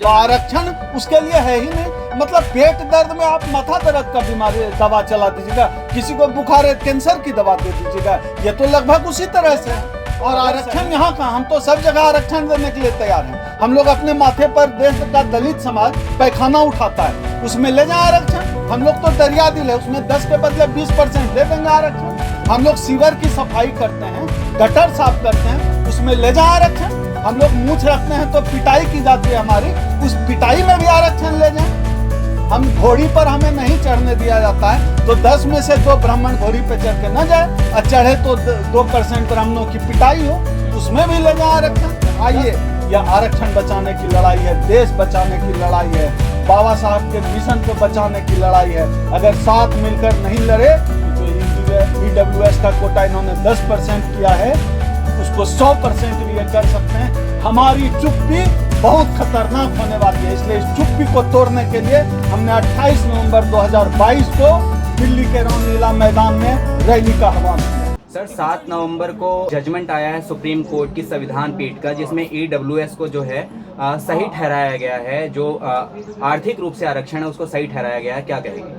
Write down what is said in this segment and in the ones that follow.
तो आरक्षण उसके लिए है ही नहीं। मतलब पेट दर्द में आप माथा दर्द का बीमारी दवा चला दीजिएगा, किसी को बुखार है कैंसर की दवा दे दीजिएगा, ये तो लगभग उसी तरह से है। और आरक्षण यहाँ का, हम तो सब जगह आरक्षण देने के लिए तैयार हैं। हम लोग अपने माथे पर देश का दलित समाज पैखाना उठाता है, उसमें ले जाए आरक्षण। हम लोग तो दरिया दिल है, उसमें 10 के बदले 20% दे देंगे आरक्षण। हम लोग सीवर की सफाई करते हैं, गटर साफ करते हैं, उसमें ले जाए आरक्षण। हम लोग मूछ रखते हैं तो पिटाई की जाती है हमारी, उस पिटाई में भी आरक्षण ले जाएं। हम घोड़ी पर हमें नहीं चढ़ने दिया जाता है, तो 10 में से 2 ब्राह्मण घोड़ी पे चढ़ के न जाए, और चढ़े तो 2% ब्राह्मणों की पिटाई हो, उसमें भी ले जाए आरक्षण। आइए, यह आरक्षण बचाने की लड़ाई है, देश बचाने की लड़ाई है, बाबा साहब के मिशन को बचाने की लड़ाई है। अगर साथ मिलकर नहीं लड़े तो EWS का कोटा इन्होंने 10% किया है, उसको 100% भी ये कर सकते हैं। हमारी चुप्पी बहुत खतरनाक होने वाली है, इसलिए इस चुप्पी को तोड़ने के लिए हमने 28 नवंबर 2022 को दिल्ली के रामलीला मैदान में रैली का आह्वान किया। सर 7 नवंबर को जजमेंट आया है सुप्रीम कोर्ट की संविधान पीठ का, जिसमें EWS को जो है सही ठहराया गया है, जो आर्थिक रूप से आरक्षण है उसको सही ठहराया गया है, क्या कहेंगे?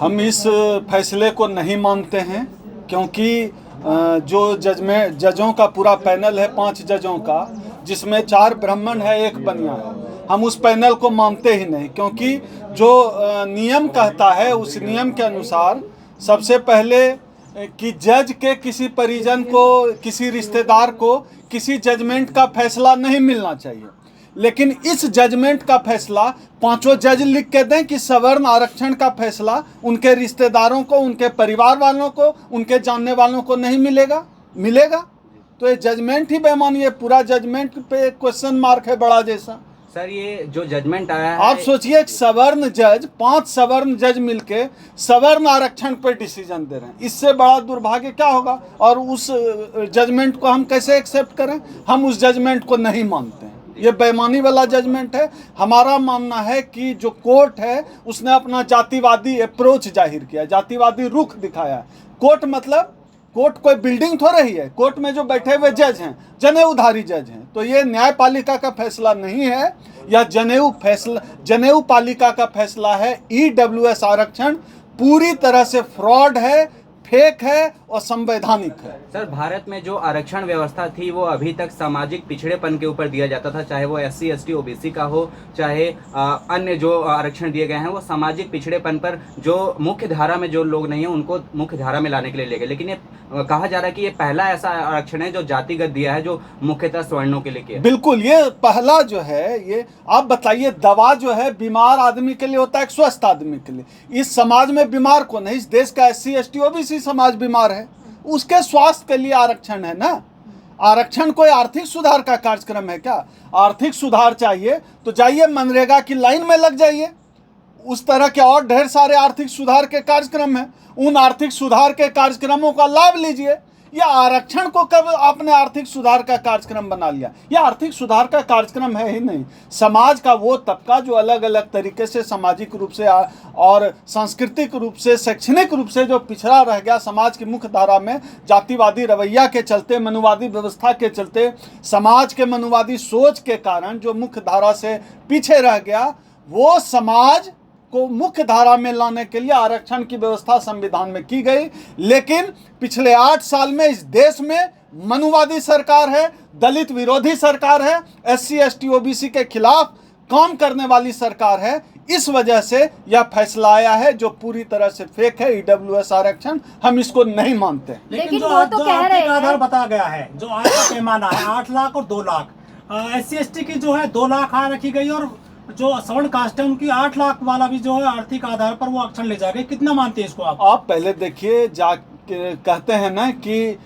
हम इस फैसले को नहीं मानते हैं, क्योंकि जो जजों का पूरा पैनल है 5 जजों का, जिसमें 4 ब्राह्मण है 1 बनिया है, हम उस पैनल को मानते ही नहीं। क्योंकि जो नियम कहता है उस नियम के अनुसार सबसे पहले कि जज के किसी परिजन को, किसी रिश्तेदार को किसी जजमेंट का फैसला नहीं मिलना चाहिए, लेकिन इस जजमेंट का फैसला 5 जज लिख के दें कि सवर्ण आरक्षण का फैसला उनके रिश्तेदारों को, उनके परिवार वालों को, उनके जानने वालों को नहीं मिलेगा। तो ये जजमेंट ही बेमानी है, पूरा जजमेंट पे क्वेश्चन मार्क है बड़ा जैसा। सर ये जो जजमेंट आया है, आप सोचिए एक सवर्ण जज, 5 सवर्ण जज मिलके सवर्ण आरक्षण पर डिसीजन दे रहे हैं, इससे बड़ा दुर्भाग्य क्या होगा? और उस जजमेंट को हम कैसे एक्सेप्ट करें? हम उस जजमेंट को नहीं मानते हैं, ये बेईमानी वाला जजमेंट है। हमारा मानना है कि जो कोर्ट है उसने अपना जातिवादी अप्रोच जाहिर किया, जातिवादी रुख दिखाया। कोर्ट कोई बिल्डिंग थोड़ी ही है, कोर्ट में जो बैठे हुए जज हैं जनेऊधारी जज हैं, तो ये न्यायपालिका का फैसला नहीं है, यह जनेऊ पालिका का फैसला है। EWS आरक्षण पूरी तरह से फ्रॉड है, फेक है और संवैधानिक है। सर भारत में जो आरक्षण व्यवस्था थी वो अभी तक सामाजिक पिछड़ेपन के ऊपर दिया जाता था, चाहे वो SC ST OBC का हो, चाहे अन्य जो आरक्षण दिए गए हैं वो सामाजिक पिछड़ेपन पर, जो मुख्य धारा में जो लोग नहीं है उनको मुख्य धारा में लाने के लिए ले गए। लेकिन ये कहा जा रहा है कि ये पहला ऐसा आरक्षण है जो जातिगत दिया है, जो मुख्यतः सवर्णों के लिए किया। बिल्कुल, ये पहला जो है, ये आप बताइए, दवा जो है बीमार आदमी के लिए होता है, एक स्वस्थ आदमी के लिए। इस समाज में बीमार को नहीं, इस देश का SC ST OBC समाज बीमार है, उसके स्वास्थ्य के लिए आरक्षण है ना। आरक्षण कोई आर्थिक सुधार का कार्यक्रम है क्या? आर्थिक सुधार चाहिए तो जाइए मनरेगा की लाइन में लग जाइए, उस तरह के और ढेर सारे आर्थिक सुधार के कार्यक्रम हैं, उन आर्थिक सुधार के कार्यक्रमों का लाभ लीजिए। या आरक्षण को कब आपने आर्थिक सुधार का कार्यक्रम बना लिया? यह आर्थिक सुधार का कार्यक्रम है ही नहीं। समाज का वो तबका जो अलग अलग तरीके से सामाजिक रूप से और सांस्कृतिक रूप से, शैक्षणिक रूप से जो पिछड़ा रह गया समाज की मुख्य धारा में, जातिवादी रवैया के चलते, मनुवादी व्यवस्था के चलते, समाज के मनुवादी सोच के कारण जो मुख्य धारा से पीछे रह गया, वो समाज को मुख्य धारा में लाने के लिए आरक्षण की व्यवस्था संविधान में की गई। लेकिन पिछले 8 साल में इस देश में मनुवादी सरकार है, दलित विरोधी सरकार है, SC ST OBC के खिलाफ काम करने वाली सरकार है। इस वजह से यह फैसला आया है जो पूरी तरह से फेक है। EWS आरक्षण हम इसको नहीं मानते। लेकिन जो आर्थिक आधार बताया गया है, जो आय का पैमाना है 8 लाख और 2 लाख, SC ST की जो है 2 लाख आय रखी गई, और जो सवर्ण कास्ट है उनकी 8 लाख वाला भी जो है आर्थिक आधार पर वो आरक्षण ले जाएंगे। कितना मानते हैं इसको आप पहले देखिए, कहते हैं ना कि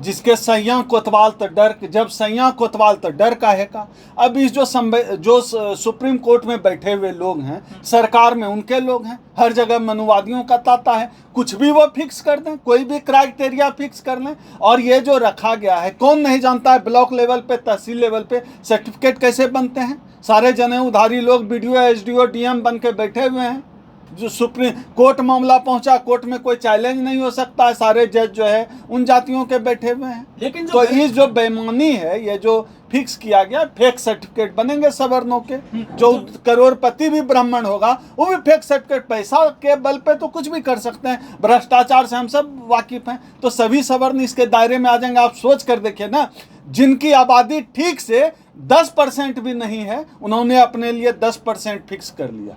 जिसके सैया कोतवाल तो डर, जब सैया कोतवाल तो डर काहे का। अब इस जो सुप्रीम कोर्ट में बैठे हुए लोग हैं, सरकार में उनके लोग हैं, हर जगह मनुवादियों का ताता है, कुछ भी वो फिक्स कर दें, कोई भी क्राइटेरिया फिक्स कर लें। और ये जो रखा गया है, कौन नहीं जानता है ब्लॉक लेवल पे, तहसील लेवल पे सर्टिफिकेट कैसे बनते हैं? सारे जनेऊधारी लोग BDO SDO DM बन के बैठे हुए हैं। जो सुप्रीम कोर्ट मामला पहुंचा, कोर्ट में कोई चैलेंज नहीं हो सकता है, सारे जज जो है उन जातियों के बैठे हुए हैं। लेकिन तो इस जो बेईमानी है, ये जो फिक्स किया गया, फेक सर्टिफिकेट बनेंगे सवर्णों के, जो करोड़पति भी ब्राह्मण होगा वो भी फेक सर्टिफिकेट, पैसा के बल पे तो कुछ भी कर सकते हैं, भ्रष्टाचार से हम सब वाकिफ हैं, तो सभी सवर्ण इसके दायरे में आ जाएंगे। आप सोच कर देखिए ना, जिनकी आबादी ठीक से 10% भी नहीं है, उन्होंने अपने लिए 10% फिक्स कर लिया,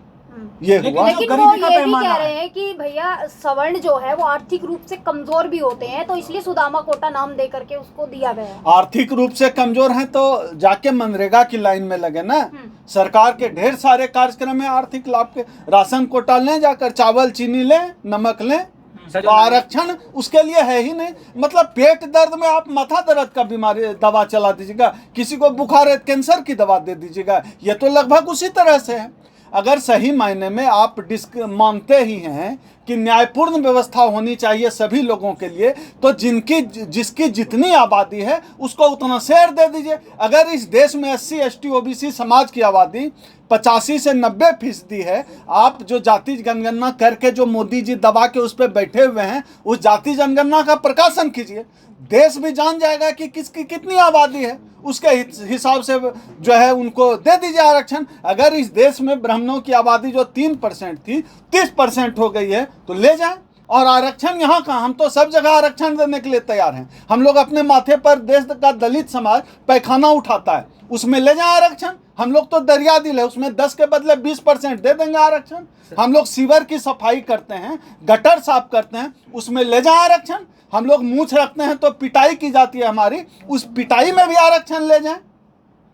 ये हुआ। लेकिन वो ये भी कह रहे हैं कि भैया सवर्ण जो है वो आर्थिक रूप से कमजोर भी होते हैं, तो इसलिए सुदामा कोटा नाम दे करके उसको दिया गया है। आर्थिक रूप से कमजोर हैं तो जाके मनरेगा की लाइन में लगे ना। सरकार के ढेर सारे कार्यक्रम है आर्थिक लाभ के, राशन कोटा लें, जाकर चावल चीनी लें, नमक लें, तो आरक्षण उसके लिए है ही नहीं। मतलब पेट दर्द में आप माथा दर्द का बीमारी दवा चला दीजिएगा, किसी को बुखार है कैंसर की दवा दे दीजिएगा, ये तो लगभग उसी तरह से है। अगर सही मायने में आप मानते ही हैं कि न्यायपूर्ण व्यवस्था होनी चाहिए सभी लोगों के लिए, तो जिसकी जितनी आबादी है उसको उतना शेयर दे दीजिए। अगर इस देश में SC ST OBC समाज की आबादी 85 से 90% है, आप जो जाति जनगणना करके जो मोदी जी दबा के उस पर बैठे हुए हैं, उस जाति जनगणना का प्रकाशन कीजिए, देश भी जान जाएगा कि किसकी कितनी आबादी है, उसके हिसाब से जो है उनको दे दीजिए आरक्षण। अगर इस देश में ब्राह्मणों की आबादी जो 3% थी 30% हो गई है तो ले जाएं। और आरक्षण यहाँ का, हम तो सब जगह आरक्षण देने के लिए तैयार हैं। हम लोग अपने माथे पर देश का दलित समाज पैखाना उठाता है, उसमें ले जाएं आरक्षण। हम लोग तो दरिया दिल है, उसमें 10 के बदले 20% दे देंगे आरक्षण। हम लोग सीवर की सफाई करते हैं, गटर साफ करते हैं, उसमें ले जाएं आरक्षण। हम लोग मूछ रखते हैं तो पिटाई की जाती है हमारी, उस पिटाई में भी आरक्षण ले जाएं।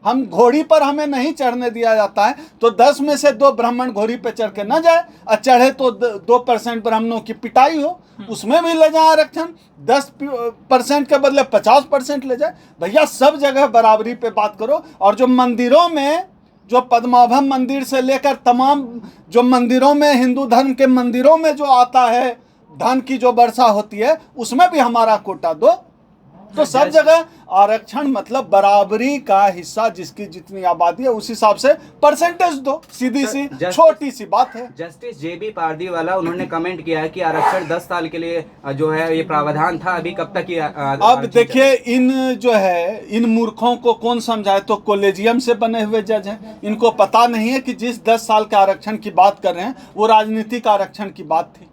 हम घोड़ी पर हमें नहीं चढ़ने दिया जाता है, तो 10 में से 2 ब्राह्मण घोड़ी पे चढ़ के न जाए, और चढ़े तो 2% ब्राह्मणों की पिटाई हो, उसमें भी ले जाए आरक्षण। 10% के बदले 50% ले जाए। भैया सब जगह बराबरी पे बात करो। और जो मंदिरों में, जो पद्माभम मंदिर से लेकर तमाम जो मंदिरों में, हिंदू धर्म के मंदिरों में जो आता है, धन की जो वर्षा होती है, उसमें भी हमारा कोटा दो। तो सब जगह आरक्षण मतलब बराबरी का हिस्सा, जिसकी जितनी आबादी है उस हिसाब से परसेंटेज दो। सीधी सी छोटी सी बात है। जस्टिस JB पारदीवाला उन्होंने कमेंट किया है कि आरक्षण 10 साल के लिए जो है ये प्रावधान था, अभी कब तक ये अब देखिए, इन जो है इन मूर्खों को कौन समझाए। तो कॉलेजियम से बने हुए जज हैं, इनको पता नहीं है कि जिस 10 साल के आरक्षण की बात कर रहे हैं वो राजनीतिक आरक्षण की बात थी।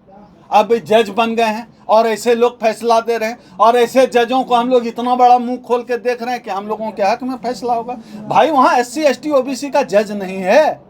अब जज बन गए हैं और ऐसे लोग फैसला दे रहे हैं, और ऐसे जजों को हम लोग इतना बड़ा मुंह खोल के देख रहे हैं कि हम लोगों के हक में फैसला होगा। भाई वहाँ SC ST OBC का जज नहीं है,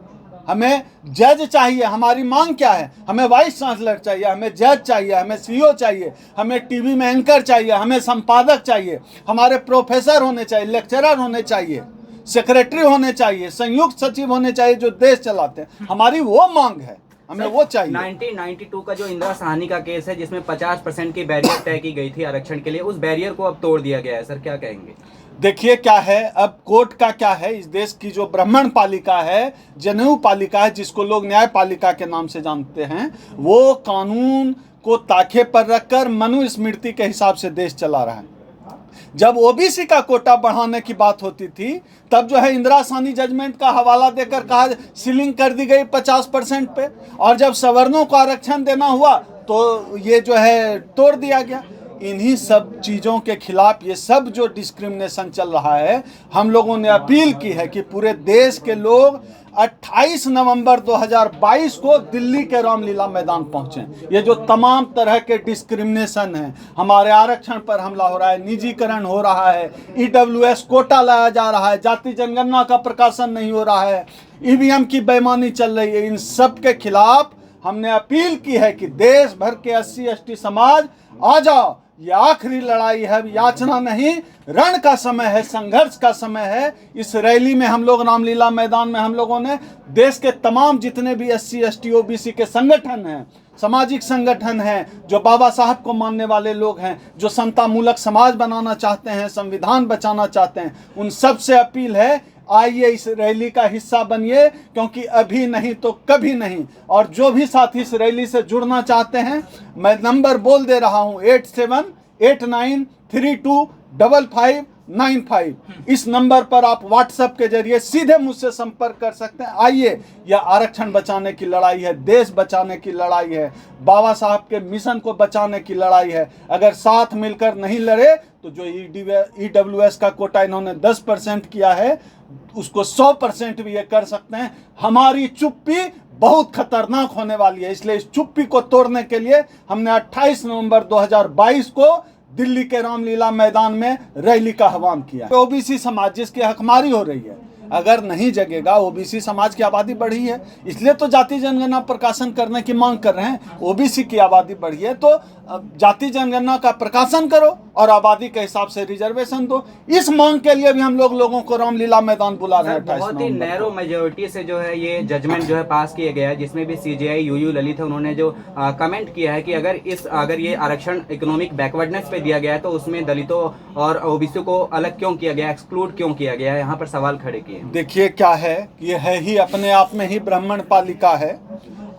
हमें जज चाहिए। हमारी मांग क्या है? हमें वाइस चांसलर चाहिए, हमें जज चाहिए, हमें CO चाहिए, हमें TV में एंकर चाहिए, हमें संपादक चाहिए, हमारे प्रोफेसर होने चाहिए, लेक्चरर होने चाहिए, सेक्रेटरी होने चाहिए, संयुक्त सचिव होने चाहिए, जो देश चलाते हैं। हमारी वो मांग है, हमें वो चाहिए। 1992 का जो इंदिरा साहनी का केस है, जिसमें 50% की बैरियर तय की गई थी आरक्षण के लिए, उस बैरियर को अब तोड़ दिया गया है। सर क्या कहेंगे? देखिए क्या है, अब कोर्ट का क्या है, इस देश की जो ब्राह्मण पालिका है, जनेऊ पालिका है, जिसको लोग न्याय पालिका के नाम से जानते हैं, वो कानून को ताखे पर रखकर मनुस्मृति के हिसाब से देश चला रहा है। जब OBC का कोटा बढ़ाने की बात होती थी, तब जो है इंदिरा साहनी जजमेंट का हवाला देकर कहा सीलिंग कर दी गई 50% पे, और जब सवर्णों को आरक्षण देना हुआ तो ये जो है तोड़ दिया गया। इन्हीं सब चीज़ों के खिलाफ ये सब जो डिस्क्रिमिनेशन चल रहा है, हम लोगों ने अपील की है कि पूरे देश के लोग 28 नवंबर 2022 को दिल्ली के रामलीला मैदान पहुंचें। ये जो तमाम तरह के डिस्क्रिमिनेशन है, हमारे आरक्षण पर हमला हो रहा है, निजीकरण हो रहा है, EWS कोटा लाया जा रहा है, जाति जनगणना का प्रकाशन नहीं हो रहा है, EVM की बेईमानी चल रही है, इन सब के खिलाफ हमने अपील की है कि देश भर के SC ST समाज आ जाओ। ये आखिरी लड़ाई है, याचना नहीं, रण का समय है, संघर्ष का समय है। इस रैली में हम लोग, रामलीला मैदान में हम लोगों ने देश के तमाम जितने भी SC ST OBC के संगठन हैं, सामाजिक संगठन हैं, जो बाबा साहब को मानने वाले लोग हैं, जो समतामूलक समाज बनाना चाहते हैं, संविधान बचाना चाहते हैं, उन सब से अपील है, आइए इस रैली का हिस्सा बनिए, क्योंकि अभी नहीं तो कभी नहीं। और जो भी साथी इस रैली से जुड़ना चाहते हैं, मैं नंबर बोल दे रहा हूँ 87893255 9695। इस नंबर पर आप व्हाट्सएप के जरिए सीधे मुझसे संपर्क कर सकते हैं। आइए, यह आरक्षण बचाने की लड़ाई है, देश बचाने की लड़ाई है, बाबा साहब के मिशन को बचाने की लड़ाई है। अगर साथ मिलकर नहीं लड़े तो जो EWS का कोटा इन्होंने 10% किया है, उसको 100% भी ये कर सकते हैं। हमारी चुप्पी बहुत खतरनाक होने वाली है, इसलिए इस चुप्पी को तोड़ने के लिए हमने 28 नवंबर 2022 को दिल्ली के रामलीला मैदान में रैली का आह्वान किया। ओबीसी समाज जिसकी हकमारी हो रही है, अगर नहीं जगेगा, ओबीसी समाज की आबादी बढ़ी है, इसलिए तो जाति जनगणना प्रकाशन करने की मांग कर रहे हैं। ओबीसी की आबादी बढ़ी है तो जाति जनगणना का प्रकाशन करो और आबादी के हिसाब से रिजर्वेशन दो। इस मांग के लिए भी हम लोगों को रामलीला मैदान बुला रहे हैं। बहुत ही नैरो मेजोरिटी से जो है ये जजमेंट जो है पास किया गया है, जिसमें भी CJI यूयू ललित है, उन्होंने जो कमेंट किया है कि अगर ये आरक्षण इकोनॉमिक बैकवर्डनेस पे दिया गया है तो उसमें दलितों और ओबीसी को अलग क्यों किया गया, एक्सक्लूड क्यों किया गया है, यहाँ पर सवाल खड़े किए। देखिए क्या है, ये है ही अपने आप में ही ब्राह्मण पालिका है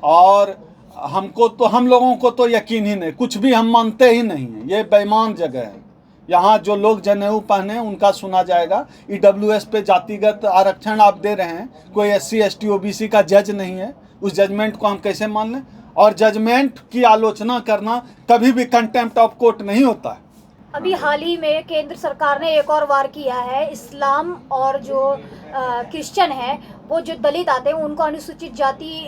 और हम लोगों को तो यकीन ही नहीं, कुछ भी हम मानते ही नहीं है। ये बेईमान जगह है। यहाँ जो लोग जनेऊ पहने उनका सुना जाएगा। EWS पे जातिगत आरक्षण आप दे रहे हैं, कोई SC ST OBC का जज नहीं है, उस जजमेंट को हम कैसे मान लें? और जजमेंट की आलोचना करना कभी भी कंटेम्प्ट ऑफ कोर्ट नहीं होता है। अभी हाल ही में केंद्र सरकार ने एक और वार किया है। इस्लाम और जो क्रिश्चियन है, वो जो दलित आते हैं उनको अनुसूचित जाति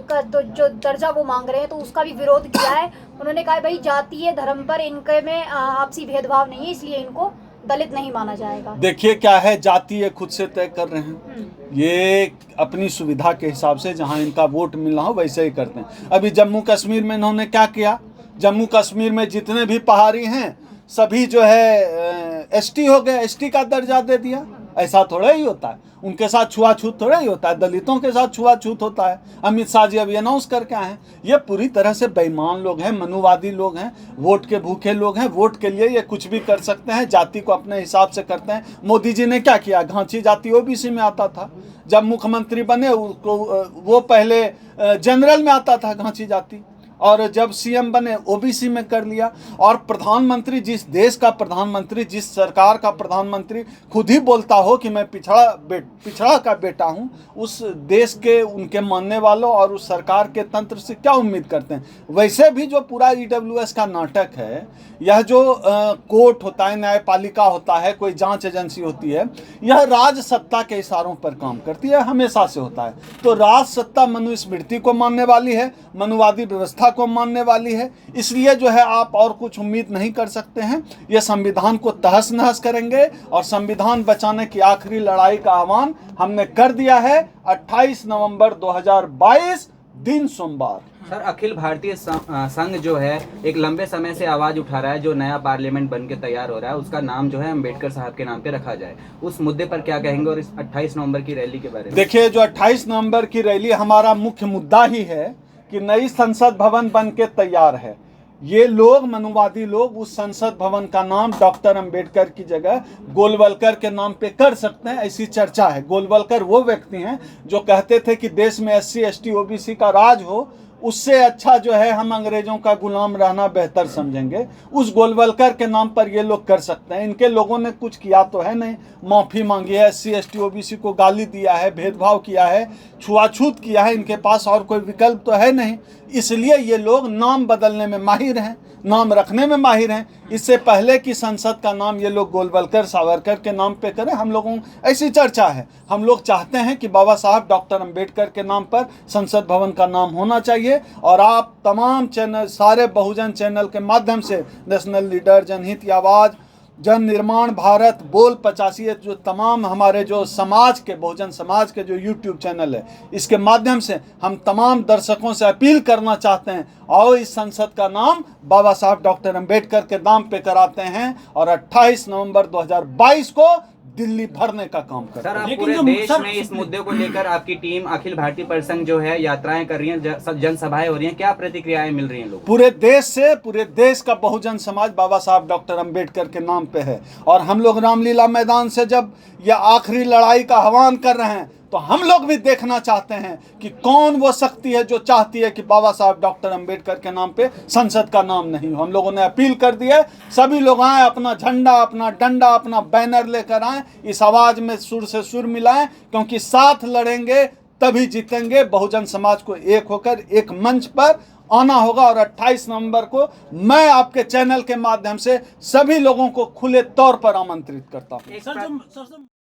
का जो दर्जा वो मांग रहे हैं, तो उसका भी विरोध किया है। उन्होंने कहा भाई जातीय धर्म पर इनके में आपसी भेदभाव नहीं है, इसलिए इनको दलित नहीं माना जाएगा। देखिए क्या है, जाति ये खुद से तय कर रहे हैं, ये अपनी सुविधा के हिसाब से जहां इनका वोट मिलना हो वैसे ही करते हैं। अभी जम्मू कश्मीर में इन्होंने क्या किया, जम्मू कश्मीर में जितने भी पहाड़ी हैं सभी जो है ST हो गए, ST का दर्जा दे दिया। ऐसा थोड़ा ही होता है, उनके साथ छुआछूत थोड़ा ही होता है, दलितों के साथ छुआछूत होता है। अमित शाह जी अभी अनाउंस करके आए हैं। ये पूरी तरह से बेईमान लोग हैं, मनुवादी लोग हैं, वोट के भूखे लोग हैं। वोट के लिए ये कुछ भी कर सकते हैं, जाति को अपने हिसाब से करते हैं। मोदी जी ने क्या किया, घांची जाति OBC में आता था, जब मुख्यमंत्री बने उसको वो पहले जनरल में आता था घांची जाति, और जब CM बने OBC में कर लिया। और प्रधानमंत्री, जिस देश का प्रधानमंत्री, जिस सरकार का प्रधानमंत्री खुद ही बोलता हो कि मैं पिछड़ा का बेटा हूं, उस देश के उनके मानने वालों और उस सरकार के तंत्र से क्या उम्मीद करते हैं? वैसे भी जो पूरा EWS का नाटक है, यह जो कोर्ट होता है, न्यायपालिका होता है, कोई जांच एजेंसी होती है, यह राज सत्ता के इशारों पर काम करती है, हमेशा से होता है। तो राज सत्ता मनुस्मृति को मानने वाली है, मनुवादी व्यवस्था को मानने वाली है, इसलिए जो है आप और कुछ उम्मीद नहीं कर सकते हैं। ये संविधान को तहस नहस करेंगे और संविधान बचाने की आखिरी लड़ाई का आह्वान हमने कर दिया है। 28 नवंबर 2022 दिन सोमवार। सर, अखिल भारतीय संघ जो है एक लंबे समय से आवाज उठा रहा है, जो नया पार्लियामेंट बन के तैयार हो रहा है उसका नाम जो है अम्बेडकर साहब के नाम पे रखा जाए। उस मुद्दे पर क्या कहेंगे और इस 28 नवंबर की रैली के बारे में? देखिए, जो 28 नवंबर की रैली, हमारा मुख्य मुद्दा ही है कि नई संसद भवन बन के तैयार है। ये लोग, मनुवादी लोग, उस संसद भवन का नाम डॉक्टर अंबेडकर की जगह गोलवलकर के नाम पे कर सकते हैं, ऐसी चर्चा है। गोलवलकर वो व्यक्ति हैं जो कहते थे कि देश में SC ST OBC का राज हो, उससे अच्छा जो है हम अंग्रेजों का गुलाम रहना बेहतर समझेंगे। उस गोलवलकर के नाम पर ये लोग कर सकते हैं। इनके लोगों ने कुछ किया तो है नहीं, माफ़ी मांगी है, SC ST OBC को गाली दिया है, भेदभाव किया है, छुआछूत किया है, इनके पास और कोई विकल्प तो है नहीं। इसलिए ये लोग नाम बदलने में माहिर हैं, नाम रखने में माहिर हैं। इससे पहले कि संसद का नाम ये लोग गोलवलकर सावरकर के नाम पे करें, हम लोगों ऐसी चर्चा है। हम लोग चाहते हैं कि बाबा साहब डॉक्टर अंबेडकर के नाम पर संसद भवन का नाम होना चाहिए। और आप तमाम चैनल, सारे बहुजन चैनल के माध्यम से, नेशनल लीडर, जनहित की आवाज़, जन निर्माण भारत, बोल 85, जो तमाम हमारे जो समाज के, बहुजन समाज के जो YouTube चैनल है, इसके माध्यम से हम तमाम दर्शकों से अपील करना चाहते हैं, और इस संसद का नाम बाबा साहब डॉक्टर अंबेडकर के नाम पे कराते हैं और 28 नवंबर 2022 को दिल्ली भरने का काम कर रहे हैं। सर, आप पूरे देश में इस मुद्दे को लेकर आपकी टीम अखिल भारतीय परिसंघ जो है यात्राएं कर रही हैं, जनसभाएं हो रही हैं, क्या प्रतिक्रियाएं मिल रही हैं लोगों? पूरे देश से, पूरे देश का बहुजन समाज बाबा साहब डॉक्टर अंबेडकर के नाम पे है। और हम लोग रामलीला मैदान से जब यह आखिरी लड़ाई का आह्वान कर रहे हैं, तो हम लोग भी देखना चाहते हैं कि कौन वो शक्ति है जो चाहती है कि बाबा साहब डॉक्टर अंबेडकर के नाम पे संसद का नाम नहीं हो। हम लोगों ने अपील कर दी है, सभी लोग आए, अपना झंडा, अपना डंडा, अपना बैनर लेकर आए, इस आवाज़ में सुर से सुर मिलाएं, क्योंकि साथ लड़ेंगे तभी जीतेंगे। बहुजन समाज को एक होकर एक मंच पर आना होगा और 28 नवंबर को मैं आपके चैनल के माध्यम से सभी लोगों को खुले तौर पर आमंत्रित करता हूँ। सर